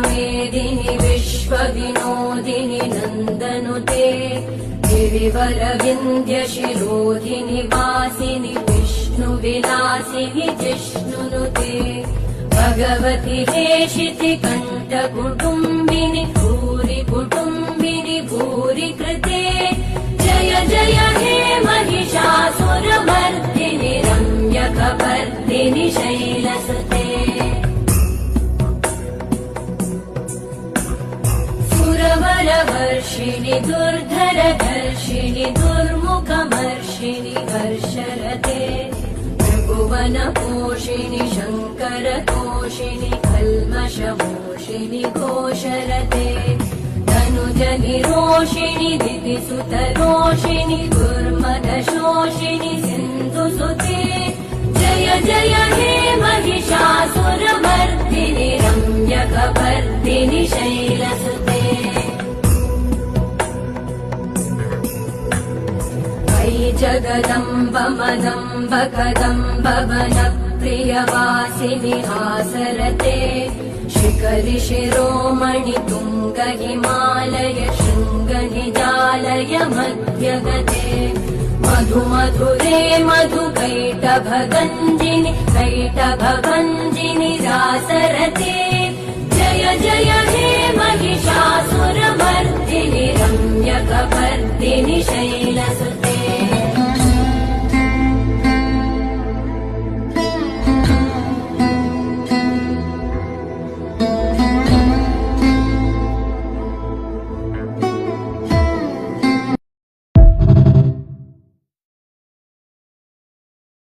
मेदिनि विश्वविनोदिनि नन्दनुते गिरिवरविन्द्यशिरोधिनि वासिनि विष्णुविलासिनि जिष्णुनुते भगवति हेशिति कण्ठकुटुम्बिनि भूरि कुटुम्बिनि भूरि कृते जय जय हे महिषासुरमर्दिनि रम्यकपर्दिनि शैलसुते सुरवरवर्षिणि दुर्धरधर्षिणि दुर्मुखमर्षिणि हर्षरते त्रिभुवनपोषिणि शङ्करतोषिणि कल्मषमोषिणि घोषरते धनुजनिरोषिणि दितिसुतरोषिणि दुर्मदशोषिणि सिन्धुसुते जय जय हे महिषासुरमर्दिनि रम्यकपर्दिनि शैलसुते जगदम्ब मदम्ब कदम्ब वनप्रियवासिनि हासरते शिखरि शिरोमणि तुङ्ग हिमालय शृङ्ग निजालय मध्यगते मधु मधुरे मधु कैटभगञ्जिनि कैटभभञ्जिनि रासरते जय जय हे महिषासुरमर्दिनि रम्यकपर्दिनि शैल